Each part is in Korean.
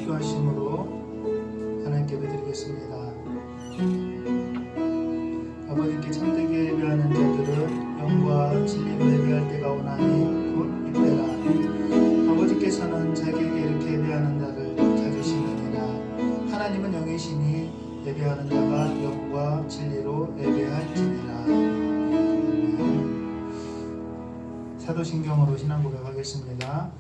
기도하심으로 하나님께 예배드리겠습니다. 아버지께 참되게 예배하는 자들은 영과 진리로 예배할 때가 오나니 곧 이때라. 아버지께서는 자기에게 이렇게 예배하는 자를 찾으시느니라. 하나님은 영이시니 예배하는 자가 영과 진리로 예배할지니라. 사도신경으로 신앙 고백하겠습니다.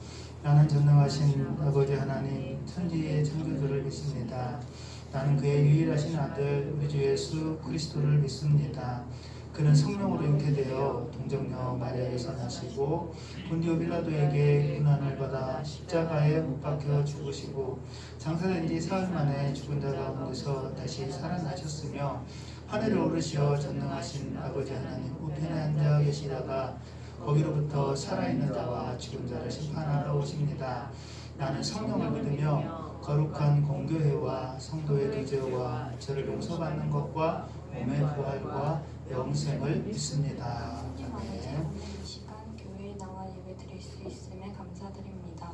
나는 전능하신 아버지 하나님 천지의 창조주를 믿습니다. 나는 그의 유일하신 아들 우리 주 예수 그리스도를 믿습니다. 그는 성령으로 잉태되어 동정녀 마리아에서 나시고 본디오 빌라도에게 고난을 받아 십자가에 못 박혀 죽으시고 장사된 지 사흘 만에 죽은 자 가운데서 다시 살아나셨으며 하늘에 오르시어 전능하신 아버지 하나님 우편에 앉아 계시다가 거기로부터 살아있는 자와 죽은 자를 심판하러 오십니다. 나는 성령을 믿으며 거룩한 공교회와 성도의 교제와 죄를 용서받는 것과 몸의 부활과 영생을 믿습니다. 아멘. 이 시간 교회에 나와 예배드릴 수 있음에 감사드립니다.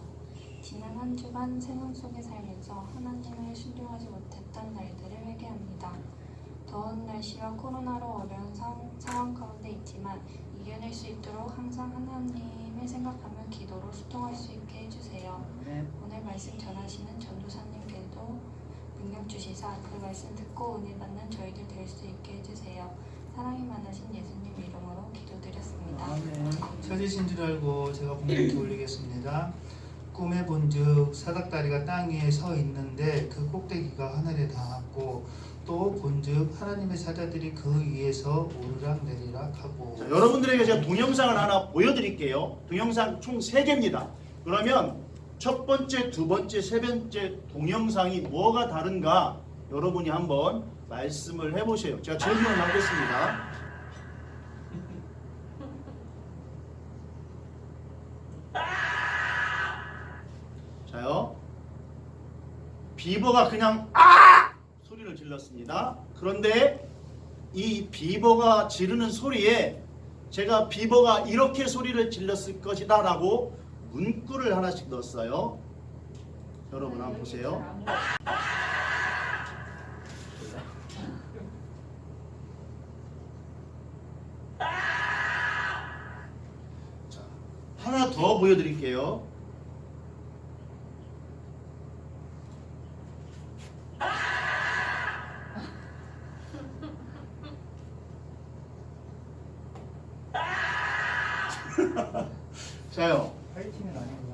지난 한 주간 생활 속에 살면서 하나님을 순종하지 못했던 날들을 회개합니다. 더운 날씨와 코로나로 어려운 상황 가운데 있지만 이겨낼 수 있도록 항상 하나님을 생각하며 기도로 소통할 수 있게 해주세요. 오늘 말씀 전하시는 전도사님께도 능력 주시사 그 말씀 듣고 은혜 받는 저희들 될 수 있게 해주세요. 사랑이 많으신 예수님 이름으로 기도드렸습니다. 찾으신 줄 알고 제가 공격해 올리겠습니다. 꿈에 본즉 사닥다리가 땅 위에 서 있는데 그 꼭대기가 하늘에 닿았고 또 본즉 하나님의 사자들이 그 위에서 오르락 내리락 하고. 자, 여러분들에게 제가 동영상을 하나 보여드릴게요. 동영상 총 3개입니다. 그러면 첫 번째, 두 번째, 세 번째 동영상이 뭐가 다른가 여러분이 한번 말씀을 해보세요. 제가 질문을 하겠습니다. 자요. 비버가 그냥 소리를 질렀습니다. 그런데 이 비버가 지르는 소리에 제가 비버가 이렇게 소리를 질렀을 것이다 라고 문구를 하나씩 넣었어요. 여러분 한번 보세요. 자, 하나 더 보여드릴게요. 자요. 파이팅은 아닌 것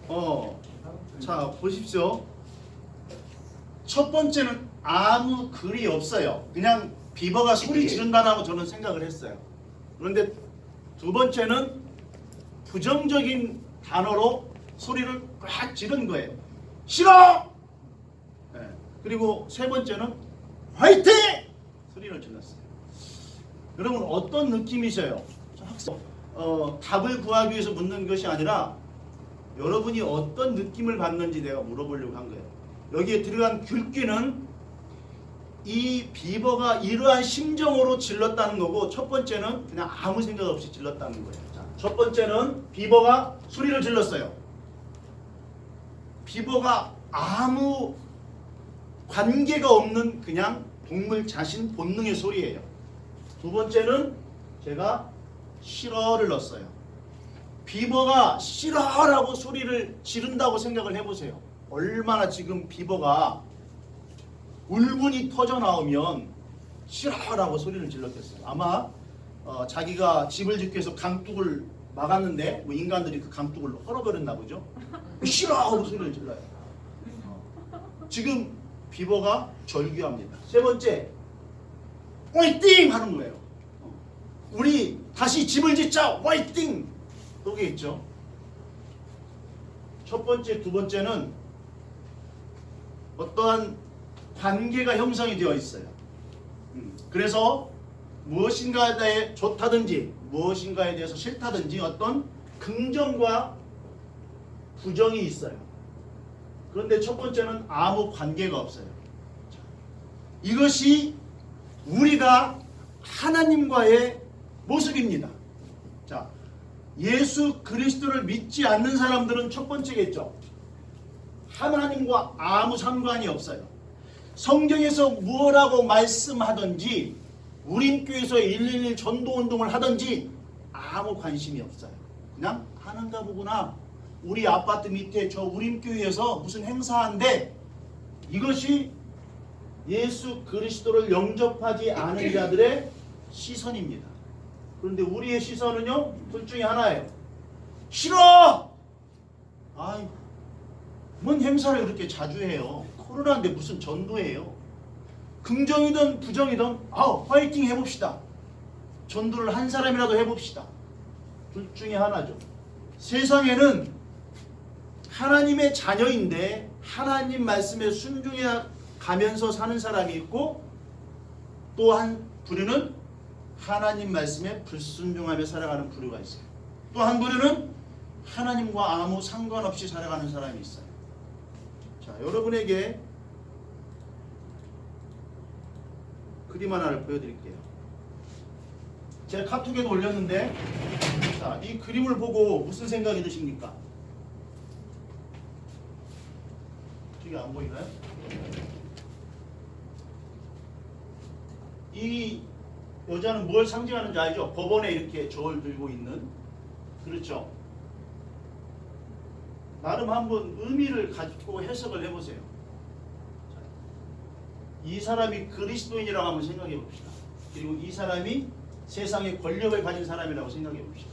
같은데. 자 보십시오. 첫 번째는 아무 글이 없어요. 그냥 비버가 소리 지른다라고 저는 생각을 했어요. 그런데 두 번째는 부정적인 단어로 소리를 꽉 지른 거예요. 싫어! 네. 그리고 세 번째는 화이팅! 소리를 질렀어요. 여러분 어떤 느낌이세요? 답을 구하기 위해서 묻는 것이 아니라 여러분이 어떤 느낌을 받는지 내가 물어보려고 한 거예요. 여기에 들어간 굵기는 이 비버가 이러한 심정으로 질렀다는 거고, 첫 번째는 그냥 아무 생각 없이 질렀다는 거예요. 자, 첫 번째는 비버가 소리를 질렀어요. 비버가 아무 관계가 없는 그냥 동물 자신 본능의 소리예요. 두 번째는 제가 싫어를 넣었어요. 비버가 싫어라고 소리를 지른다고 생각을 해보세요. 얼마나 지금 비버가 울분이 터져 나오면 싫어라고 소리를 질렀겠어요. 아마 자기가 집을 짓기 위해서 강둑을 막았는데 뭐 인간들이 그 강둑을 헐어버렸나 보죠. 싫어하고 소리를 질러요. 지금 비버가 절규합니다. 세 번째, 화이팅! 하는 거예요. 우리 다시 집을 짓자! 화이팅! 그게 있죠. 첫 번째, 두 번째는 어떠한 관계가 형성이 되어 있어요. 그래서 무엇인가에 대해 좋다든지 무엇인가에 대해서 싫다든지 어떤 긍정과 부정이 있어요. 그런데 첫 번째는 아무 관계가 없어요. 이것이 우리가 하나님과의 모습입니다. 자, 예수 그리스도를 믿지 않는 사람들은 첫 번째겠죠. 하나님과 아무 상관이 없어요. 성경에서 무엇라고 말씀하든지 우림교회에서 111 전도운동을 하든지 아무 관심이 없어요. 그냥 하는가 보구나. 우리 아파트 밑에 저 우림교회에서 무슨 행사한데 이것이 예수 그리스도를 영접하지 않은 자들의 시선입니다. 그런데 우리의 시선은요, 둘 중에 하나예요. 싫어! 아이, 뭔 행사를 그렇게 자주 해요. 코로나인데 무슨 전도예요. 긍정이든 부정이든 화이팅 해봅시다. 전도를 한 사람이라도 해봅시다. 둘 중에 하나죠. 세상에는 하나님의 자녀인데 하나님 말씀에 순종해 가면서 사는 사람이 있고, 또 한 부류는 하나님 말씀에 불순종하며 살아가는 부류가 있어요. 또 한 부류는 하나님과 아무 상관없이 살아가는 사람이 있어요. 자, 여러분에게 그림 하나를 보여드릴게요. 제가 카톡에도 올렸는데, 자, 이 그림을 보고 무슨 생각이 드십니까? 저기 안 보이나요? 이 여자는 뭘 상징하는지 알죠? 법원에 이렇게 저울 들고 있는, 그렇죠? 나름 한번 의미를 가지고 해석을 해보세요. 자, 이 사람이 그리스도인이라고 한번 생각해 봅시다. 그리고 이 사람이 세상의 권력을 가진 사람이라고 생각해 봅시다.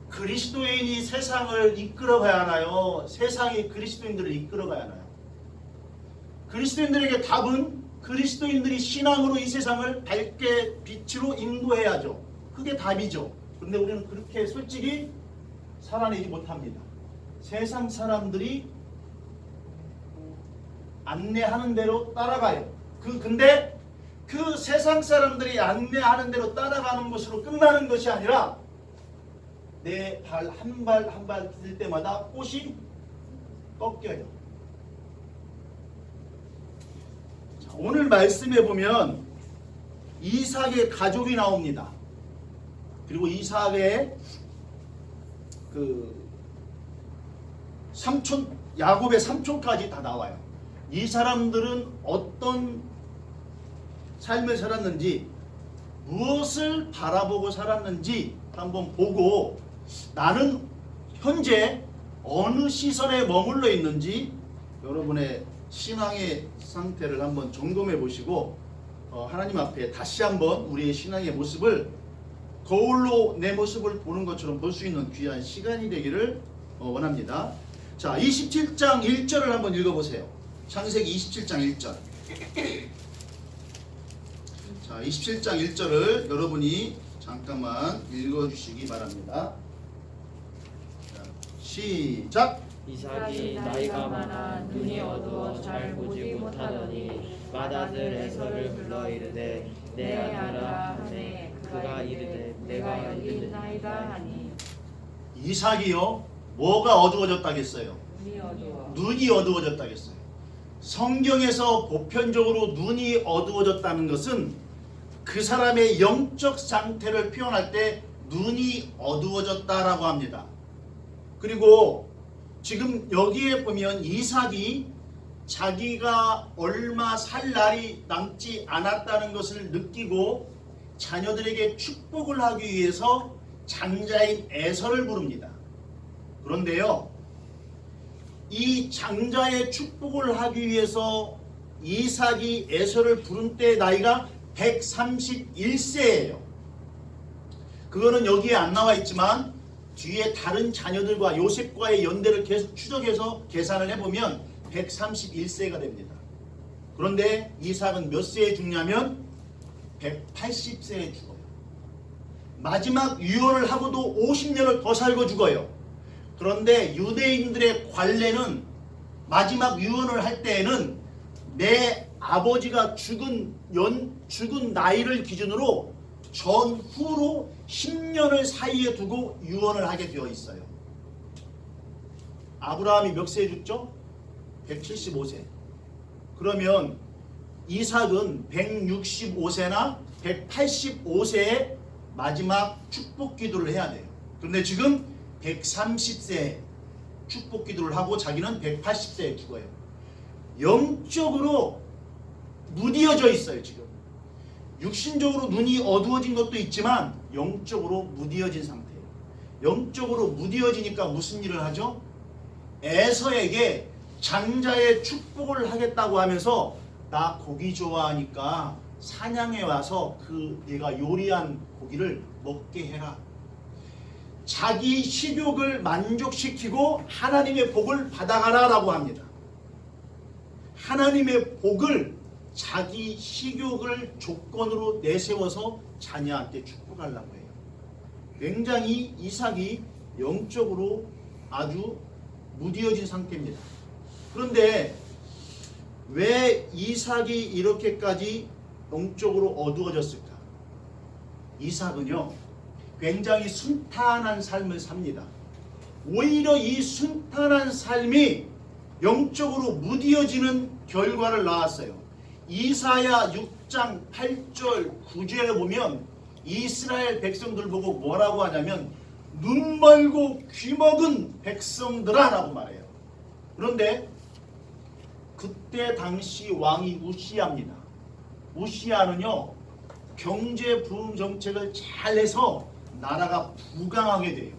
그리스도인이 세상을 이끌어가야 하나요? 세상이 그리스도인들을 이끌어가야 하나요? 그리스도인들에게 답은 그리스도인들이 신앙으로 이 세상을 밝게 빛으로 인도해야죠. 그게 답이죠. 그런데 우리는 그렇게 솔직히 살아내지 못합니다. 세상 사람들이 안내하는 대로 따라가요. 근데 그 세상 사람들이 안내하는 대로 따라가는 것으로 끝나는 것이 아니라 내 발 한 발 한 발 디딜 때마다 꽃이 꺾여요. 자, 오늘 말씀에 보면 이삭의 가족이 나옵니다. 그리고 이삭의 그 삼촌, 야곱의 삼촌까지 다 나와요. 이 사람들은 어떤 삶을 살았는지, 무엇을 바라보고 살았는지 한번 보고 나는 현재 어느 시선에 머물러 있는지 여러분의 신앙의 상태를 한번 점검해 보시고 하나님 앞에 다시 한번 우리의 신앙의 모습을 거울로 내 모습을 보는 것처럼 볼 수 있는 귀한 시간이 되기를 원합니다. 자, 27장 1절을 한번 읽어보세요. 창세기 27장 1절. 자, 27장 1절을 여러분이 잠깐만 읽어주시기 바랍니다. 자, 시작! 이삭이 나이가 많아 눈이 어두워 잘 보지 못하더니 맏아들 에서를 불러 이르되 내 아들아 하매 그가 이르되 내가 여기 있나이다 하니. 이삭이요, 뭐가 어두워졌다겠어요? 눈이 어두워졌다겠어요. 성경에서 보편적으로 눈이 어두워졌다는 것은 그 사람의 영적 상태를 표현할 때 눈이 어두워졌다라고 합니다. 그리고 지금 여기에 보면 이삭이 자기가 얼마 살 날이 남지 않았다는 것을 느끼고 자녀들에게 축복을 하기 위해서 장자인 에서를 부릅니다. 그런데요, 이 장자의 축복을 하기 위해서 이삭이 에서를 부른 때의 나이가 131세예요. 그거는 여기에 안 나와 있지만 뒤에 다른 자녀들과 요셉과의 연대를 계속 추적해서 계산을 해보면 131세가 됩니다. 그런데 이삭은 몇 세에 죽냐면 180세에 죽어요. 마지막 유언을 하고도 50년을 더 살고 죽어요. 그런데 유대인들의 관례는 마지막 유언을 할 때에는 내 아버지가 죽은 나이를 기준으로 전후로 10년을 사이에 두고 유언을 하게 되어 있어요. 아브라함이 몇 세에 죽죠? 175세. 그러면 이삭은 165세나 185세에 마지막 축복 기도를 해야 돼요. 그런데 지금 130세에 축복 기도를 하고 자기는 180세에 죽어요. 영적으로 무디어져 있어요. 지금 육신적으로 눈이 어두워진 것도 있지만 영적으로 무디어진 상태예요. 영적으로 무디어지니까 무슨 일을 하죠? 에서에게 장자의 축복을 하겠다고 하면서 나 고기 좋아하니까 사냥해 와서 그 얘가 요리한 고기를 먹게 해라. 자기 식욕을 만족시키고 하나님의 복을 받아가라 라고 합니다. 하나님의 복을 자기 식욕을 조건으로 내세워서 자녀한테 축복하려고 해요. 굉장히 이삭이 영적으로 아주 무디어진 상태입니다. 그런데 왜 이삭이 이렇게까지 영적으로 어두워졌을까? 이삭은요 굉장히 순탄한 삶을 삽니다. 오히려 이 순탄한 삶이 영적으로 무디어지는 결과를 낳았어요. 이사야 6장 8절 9절에 보면 이스라엘 백성들 보고 뭐라고 하냐면 눈 멀고 귀 먹은 백성들아 라고 말해요. 그런데 그때 당시 왕이 우시야입니다. 우시야는요 경제 부흥 정책을 잘해서 나라가 부강하게 돼요.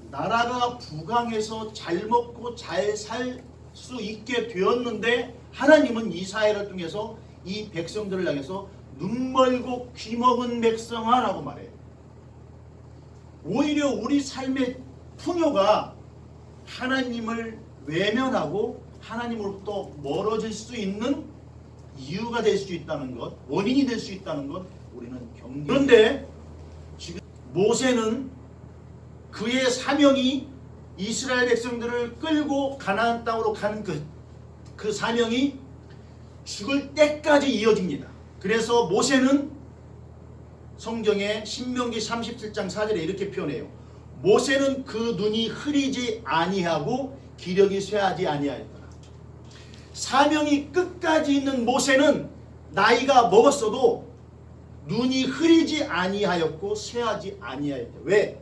나라가 부강해서 잘 먹고 잘 살 수 있게 되었는데 하나님은 이사야를 통해서 이 백성들을 향해서 눈 멀고 귀 먹은 백성아 라고 말해요. 오히려 우리 삶의 풍요가 하나님을 외면하고 하나님으로부터 멀어질 수 있는 이유가 될 수 있다는 것, 원인이 될 수 있다는 것 우리는 경계. 그런데 지금 모세는 그의 사명이 이스라엘 백성들을 끌고 가나안 땅으로 가는 그 사명이 죽을 때까지 이어집니다. 그래서 모세는 성경의 신명기 37장 4절에 이렇게 표현해요. 모세는 그 눈이 흐리지 아니하고 기력이 쇠하지 아니하였더라. 사명이 끝까지 있는 모세는 나이가 먹었어도 눈이 흐리지 아니하였고 쇠하지 아니하였다. 왜?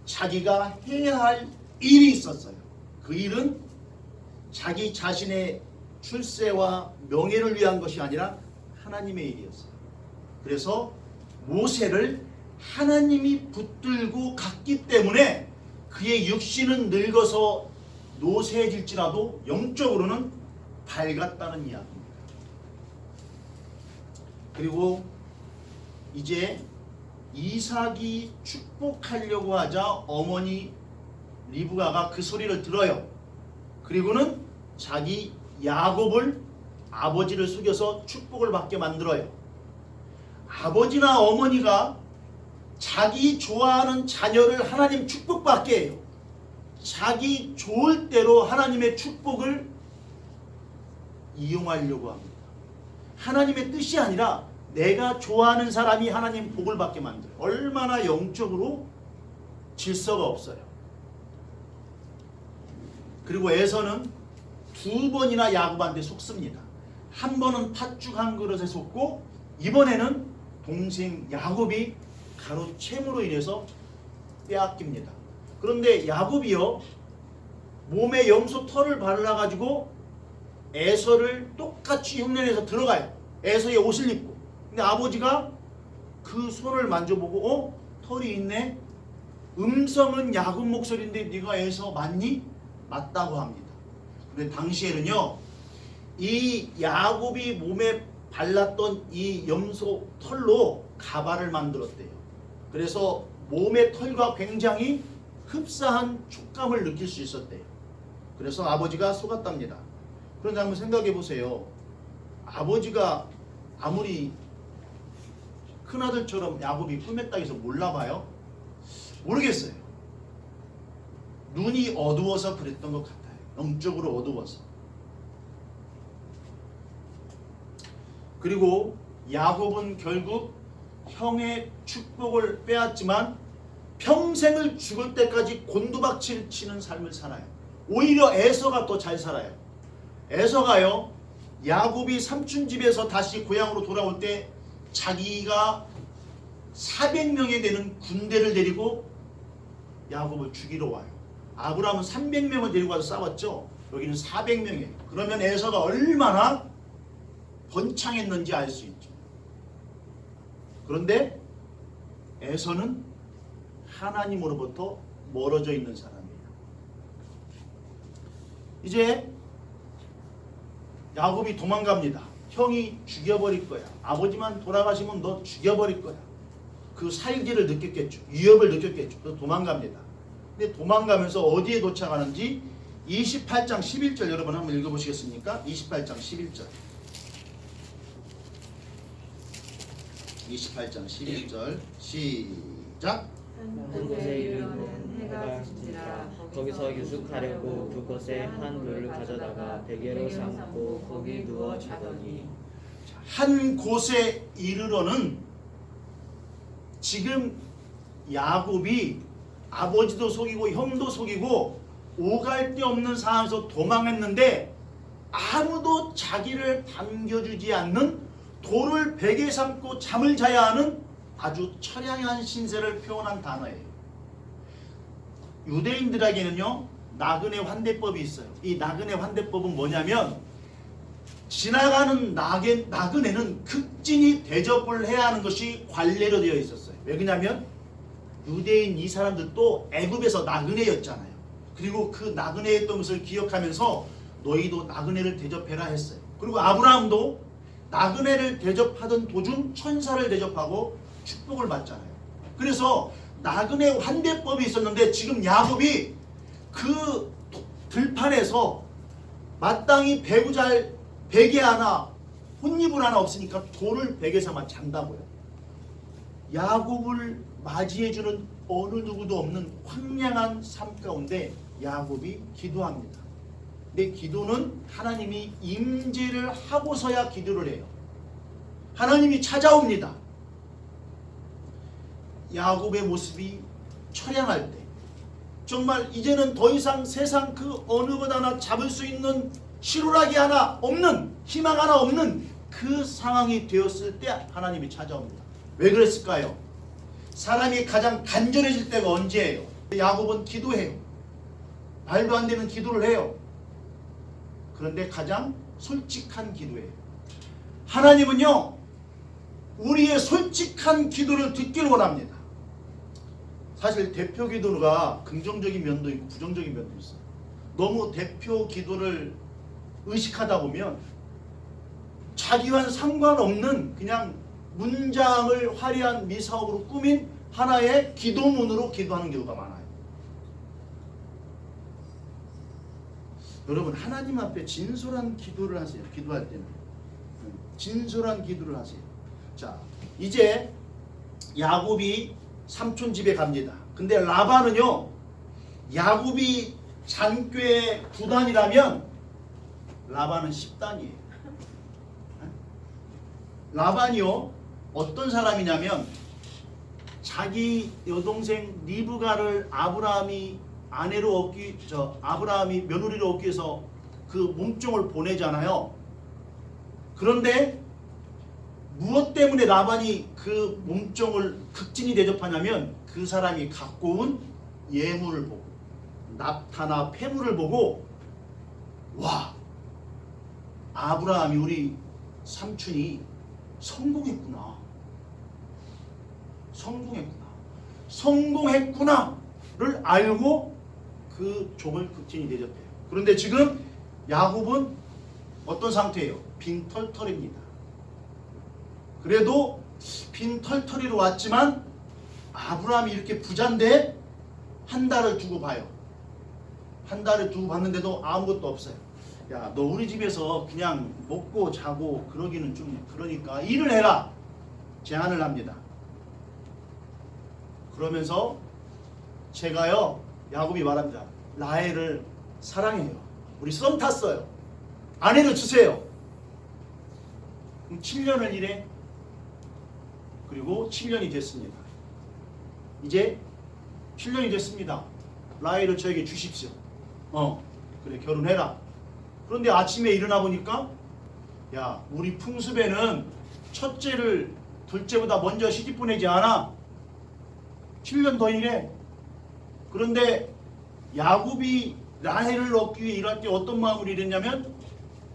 자기가 해야 할 일이 있었어요. 그 일은 자기 자신의 출세와 명예를 위한 것이 아니라 하나님의 일이었어요. 그래서 모세를 하나님이 붙들고 갔기 때문에 그의 육신은 늙어서 노쇠해질지라도 영적으로는 밝았다는 이야기입니다. 그리고 이제 이삭이 축복하려고 하자 어머니 리브가가 그 소리를 들어요. 그리고는 자기 야곱을 아버지를 속여서 축복을 받게 만들어요. 아버지나 어머니가 자기 좋아하는 자녀를 하나님 축복받게 해요. 자기 좋을 대로 하나님의 축복을 이용하려고 합니다. 하나님의 뜻이 아니라 내가 좋아하는 사람이 하나님 복을 받게 만들어요. 얼마나 영적으로 질서가 없어요. 그리고 에서는 두 번이나 야곱한테 속습니다. 한 번은 팥죽 한 그릇에 속고 이번에는 동생 야곱이 가로챈으로 인해서 빼앗깁니다. 그런데 야곱이요 몸에 염소 털을 발라가지고 에서를 똑같이 흉내내서 들어가요. 에서의 옷을 입고. 근데 아버지가 그 손을 만져보고 털이 있네. 음성은 야곱 목소리인데 네가 에서 맞니? 맞다고 합니다. 근데 당시에는요 이 야곱이 몸에 발랐던 이 염소 털로 가발을 만들었대요. 그래서 몸의 털과 굉장히 흡사한 촉감을 느낄 수 있었대요. 그래서 아버지가 속았답니다. 그런데 한번 생각해 보세요. 아버지가 아무리 큰아들처럼 야곱이 꿈했다 해서 몰라봐요? 모르겠어요. 눈이 어두워서 그랬던 것 같아요. 영적으로 어두워서. 그리고 야곱은 결국 형의 축복을 빼앗지만 평생을 죽을 때까지 곤두박질 치는 삶을 살아요. 오히려 에서가 더 잘 살아요. 에서가요 야곱이 삼촌 집에서 다시 고향으로 돌아올 때 자기가 400명에 되는 군대를 데리고 야곱을 죽이러 와요. 아브라함은 300명을 데리고 가서 싸웠죠. 여기는 400명이에요. 그러면 에서가 얼마나 번창했는지 알 수 있죠. 그런데 에서는 하나님으로부터 멀어져 있는 사람이에요. 이제 야곱이 도망갑니다. 형이 죽여버릴 거야. 아버지만 돌아가시면 너 죽여버릴 거야. 그 살기를 느꼈겠죠. 위협을 느꼈겠죠. 그래서 도망갑니다. 근데 도망가면서 어디에 도착하는지 28장 11절 여러분 한번 읽어보시겠습니까? 28장 11절. 28장 11절 시작. 한 곳에 이르는 해가 지니라 거기서 유숙하려고 그곳에 한 돌을 가져다가 베개로 삼고 거기 누워 자더니 한 곳에 이르러는 지금 야곱이 아버지도 속이고 형도 속이고 오갈 데 없는 상황에서 도망했는데 아무도 자기를 반겨주지 않는 돌을 베개 삼고 잠을 자야 하는 아주 처량한 신세를 표현한 단어예요. 유대인들에게는요 나그네 환대법이 있어요. 이 나그네 환대법은 뭐냐면 지나가는 나그네는 극진히 대접을 해야 하는 것이 관례로 되어 있었어요. 왜 그러냐면 유대인 이 사람들도 애굽에서 나그네였잖아요. 그리고 그 나그네였던 것을 기억하면서 너희도 나그네를 대접해라 했어요. 그리고 아브라함도 나그네를 대접하던 도중 천사를 대접하고 축복을 받잖아요. 그래서 나그네 환대법이 있었는데 지금 야곱이 그 들판에서 마땅히 배구잘 베개 하나 혼이불 하나 없으니까 돌을 베개 삼아 잔다고요. 야곱을 맞이해주는 어느 누구도 없는 황량한 삶 가운데 야곱이 기도합니다. 근데 기도는 하나님이 임재를 하고서야 기도를 해요. 하나님이 찾아옵니다. 야곱의 모습이 처량할 때 정말 이제는 더 이상 세상 그 어느 것 하나 잡을 수 있는 실오라기 하나 없는 희망 하나 없는 그 상황이 되었을 때 하나님이 찾아옵니다. 왜 그랬을까요? 사람이 가장 간절해질 때가 언제예요? 야곱은 기도해요. 말도 안 되는 기도를 해요. 그런데 가장 솔직한 기도예요. 하나님은요 우리의 솔직한 기도를 듣기를 원합니다. 사실 대표 기도가 긍정적인 면도 있고 부정적인 면도 있어요. 너무 대표 기도를 의식하다 보면 자기와는 상관없는 그냥 문장을 화려한 미사업으로 꾸민 하나의 기도문으로 기도하는 경우가 많아요. 여러분 하나님 앞에 진솔한 기도를 하세요. 기도할 때는 진솔한 기도를 하세요. 자 이제 야곱이 삼촌 집에 갑니다. 근데 라반은요 야곱이 잔꾀 9단이라면 라반은 10단이에요. 라반이요 어떤 사람이냐면 자기 여동생 리브가를 아브라함이 아브라함이 며느리로 얻기 위해서 그 몸종을 보내잖아요. 그런데 무엇 때문에 라반이 그 몸종을 극진히 대접하냐면 그 사람이 갖고 온 예물을 보고 낙타나 폐물을 보고 와 아브라함이 우리 삼촌이 성공했구나를 알고 그 종을 극진히 대접해요. 그런데 지금 야곱은 어떤 상태예요? 빈털털입니다. 그래도 빈털털이로 왔지만 아브라함이 이렇게 부자인데 한 달을 두고 봐요. 한 달을 두고 봤는데도 아무것도 없어요. 야, 너 우리 집에서 그냥 먹고 자고 그러기는 좀 그러니까 일을 해라. 제안을 합니다. 그러면서 제가요 야곱이 말합니다. 라헬을 사랑해요. 우리 썸 탔어요. 아내를 주세요. 그럼 7년을 일해. 그리고 7년이 됐습니다. 이제 7년이 됐습니다. 라헬을 저에게 주십시오. 그래 결혼해라. 그런데 아침에 일어나 보니까 야 우리 풍습에는 첫째를 둘째보다 먼저 시집 보내지 않아. 7년 더 일해. 그런데 야곱이 라헬을 얻기 위해 일할 때 어떤 마음으로 일했냐면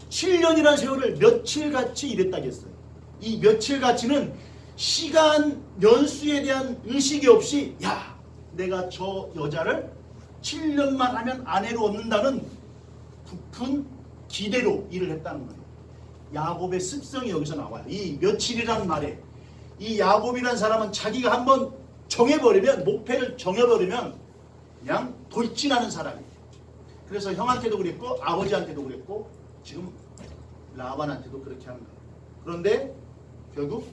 7년이라는 세월을 며칠같이 일했다겠어요. 이 며칠같이는 시간 연수에 대한 의식이 없이 야 내가 저 여자를 7년만 하면 아내로 얻는다는 부푼 기대로 일을 했다는 거예요. 야곱의 습성이 여기서 나와요. 이 며칠이란 말에 이 야곱이라는 사람은 자기가 한번 정해버리면 목표를 정해버리면 그냥 돌진하는 사람이에요. 그래서 형한테도 그랬고 아버지한테도 그랬고 지금 라반한테도 그렇게 하는 거예요. 그런데 결국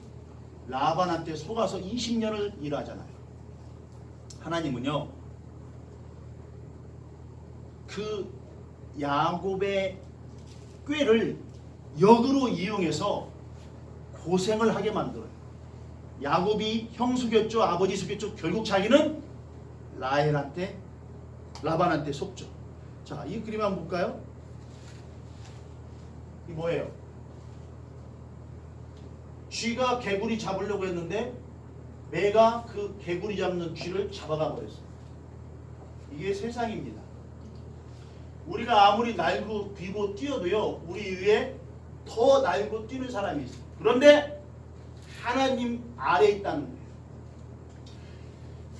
라반한테 속아서 20년을 일하잖아요. 하나님은요 그 야곱의 꾀를 역으로 이용해서 고생을 하게 만들어요. 야곱이 형 속였죠, 아버지 속였죠. 결국 자기는 라반한테 속죠. 자, 이 그림 한번 볼까요? 이 뭐예요? 쥐가 개구리 잡으려고 했는데 매가 그 개구리 잡는 쥐를 잡아가 버렸어요. 이게 세상입니다. 우리가 아무리 날고 뛰고 뛰어도요 우리 위에 더 날고 뛰는 사람이 있어요. 그런데 하나님 아래에 있다는 거예요.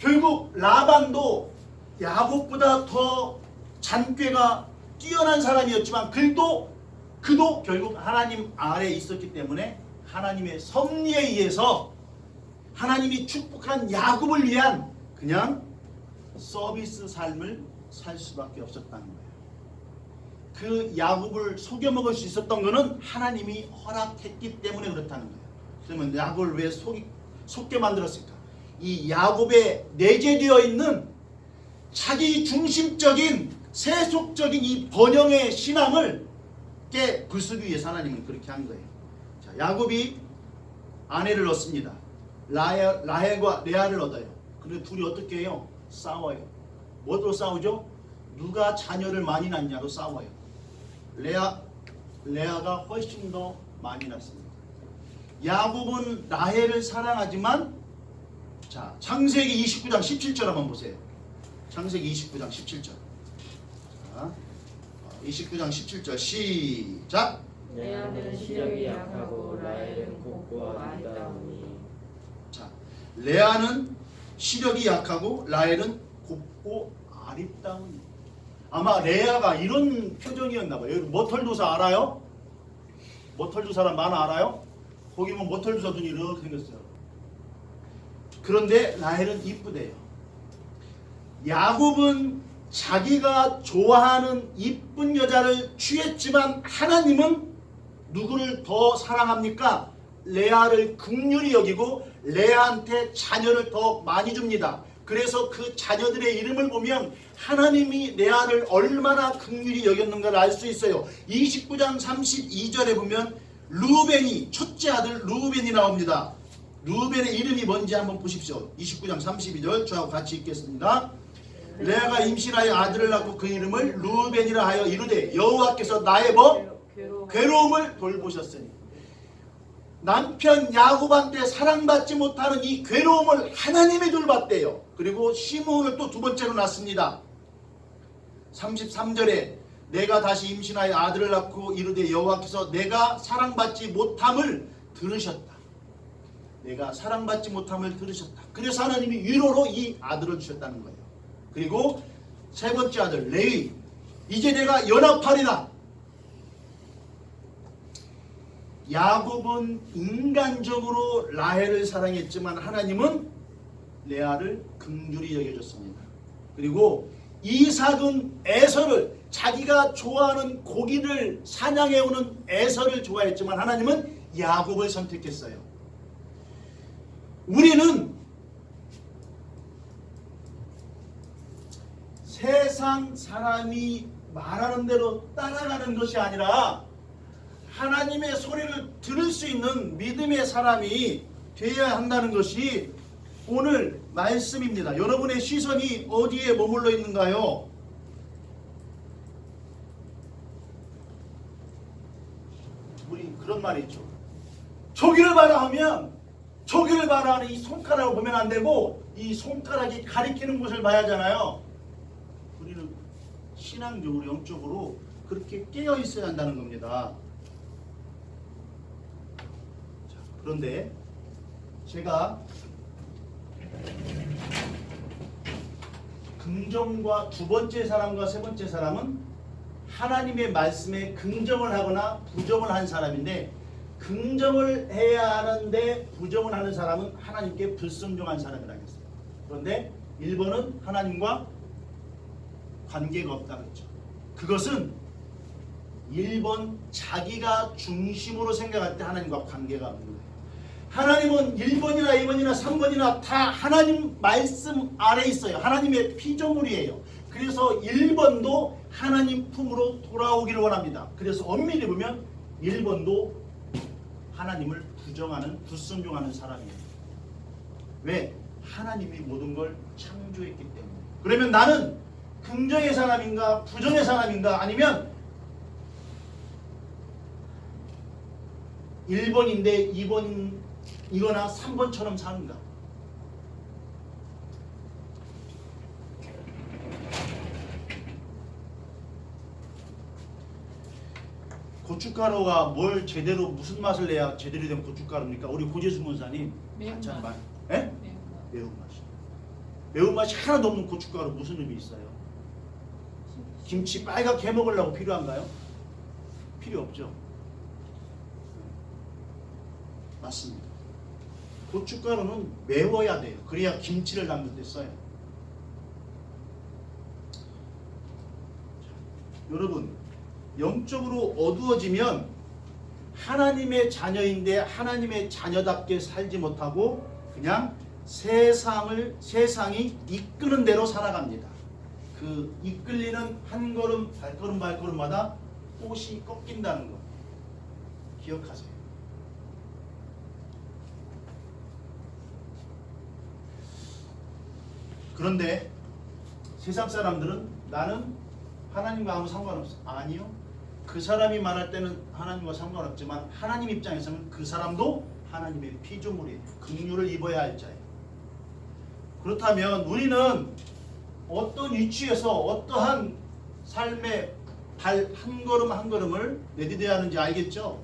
결국 라반도 야곱보다 더 잔꾀가 뛰어난 사람이었지만 그도 결국 하나님 아래에 있었기 때문에 하나님의 섭리에 의해서 하나님이 축복한 야곱을 위한 그냥 서비스 삶을 살 수밖에 없었다는 거예요. 그 야곱을 속여먹을 수 있었던 것은 하나님이 허락했기 때문에 그렇다는 거예요. 그러면 야곱을 왜 속게 만들었을까? 이 야곱에 내재되어 있는 자기 중심적인 세속적인 이 번영의 신앙을 부수기 위해서 하나님은 그렇게 한 거예요. 자, 야곱이 아내를 얻습니다. 라헬과 레아를 얻어요. 그런데 둘이 어떻게 해요? 싸워요. 뭐로 싸우죠? 누가 자녀를 많이 낳냐로 싸워요. 레아가 훨씬 더 많이 낳습니다. 야곱은 라헬을 사랑하지만 자, 창세기 29장 17절 한번 보세요. 창세기 29장 17절. 자, 29장 17절 시작. 레아는 시력이 약하고 라헬은 곱고 아리따우니. 자, 레아는 시력이 약하고 라헬은 곱고 아리따우니. 아마 레아가 이런 표정이었나 봐요. 여기 모털도사 알아요? 모털도사란 만화 알아요? 거기 뭐 모털도사 눈이 이렇게 생겼어요. 그런데 라헬은 이쁘대요. 야곱은 자기가 좋아하는 이쁜 여자를 취했지만 하나님은 누구를 더 사랑합니까? 레아를 긍휼히 여기고 레아한테 자녀를 더 많이 줍니다. 그래서 그 자녀들의 이름을 보면 하나님이 레아를 얼마나 긍휼히 여겼는가를 알 수 있어요. 29장 32절에 보면 루벤이 첫째 아들 루벤이 나옵니다. 루벤의 이름이 뭔지 한번 보십시오. 29장 32절 저하고 같이 읽겠습니다. 레아가 임신하여 아들을 낳고 그 이름을 루벤이라 하여 이르되 여호와께서 나의 괴로움을 돌보셨으니. 남편 야곱한테 사랑받지 못하는 이 괴로움을 하나님이 돌봤대요. 그리고 시므온을 또 두 번째로 낳습니다. 33절에 내가 다시 임신하여 아들을 낳고 이르되 여호와께서 내가 사랑받지 못함을 들으셨다. 내가 사랑받지 못함을 들으셨다. 그래서 하나님이 위로로 이 아들을 주셨다는 거예요. 그리고 세 번째 아들 레위. 이제 내가 연합하리라. 야곱은 인간적으로 라헬을 사랑했지만 하나님은 레아를 긍휼히 여겨줬습니다. 그리고 이삭은 에서를 자기가 좋아하는 고기를 사냥해오는 에서를 좋아했지만 하나님은 야곱을 선택했어요. 우리는 세상 사람이 말하는 대로 따라가는 것이 아니라 하나님의 소리를 들을 수 있는 믿음의 사람이 되어야 한다는 것이 오늘 말씀입니다. 여러분의 시선이 어디에 머물러 있는가요? 우리 그런 말이 있죠. 저기를 봐라 하면 저기를 봐라 하는 이 손가락을 보면 안 되고 이 손가락이 가리키는 곳을 봐야 하잖아요. 우리는 신앙적으로 영적으로 그렇게 깨어 있어야 한다는 겁니다. 자, 그런데 제가 긍정과 두 번째 사람과 세 번째 사람은 하나님의 말씀에 긍정을 하거나 부정을 한 사람인데, 긍정을 해야 하는데 부정을 하는 사람은 하나님께 불순종한 사람이라고 했어요. 그런데 1번은 하나님과 관계가 없다고 했죠. 그것은 1번 자기가 중심으로 생각할 때 하나님과 관계가 없는 거예요. 하나님은 1번이나 2번이나 3번이나 다 하나님 말씀 아래 있어요. 하나님의 피조물이에요. 그래서 1번도 하나님 품으로 돌아오기를 원합니다. 그래서 엄밀히 보면 1번도 하나님을 부정하는, 불순종하는 사람이에요. 왜? 하나님이 모든 걸 창조했기 때문에. 그러면 나는 긍정의 사람인가 부정의 사람인가, 아니면 1번인데 2번이거나 3번처럼 사는가? 고춧가루가 뭘 제대로, 무슨 맛을 내야 제대로 된 고춧가루입니까? 우리 고재수 문사님 매운맛. 말. 예? 매운맛이. 매운맛이 하나도 없는 고춧가루 무슨 의미 있어요? 김치 빨갛게 해 먹으려고 필요한가요? 필요 없죠. 맞습니다. 고춧가루는 매워야 돼요. 그래야 김치를 담글 때 써요. 자, 여러분, 영적으로 어두워지면 하나님의 자녀인데 하나님의 자녀답게 살지 못하고 그냥 세상이 이끄는 대로 살아갑니다. 그 이끌리는 한 걸음 발걸음마다 꽃이 꺾인다는 거 기억하세요. 그런데 세상 사람들은 나는 하나님과 아무 상관없어. 아니요. 그 사람이 말할 때는 하나님과 상관없지만 하나님 입장에서는 그 사람도 하나님의 피조물이에요. 긍휼을 입어야 할 자예요. 그렇다면 우리는 어떤 위치에서 어떠한 삶의 발 한 걸음 한 걸음을 내디뎌야 하는지 알겠죠?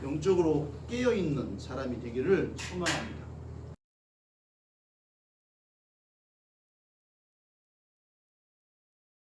영적으로 깨어있는 사람이 되기를 소망합니다.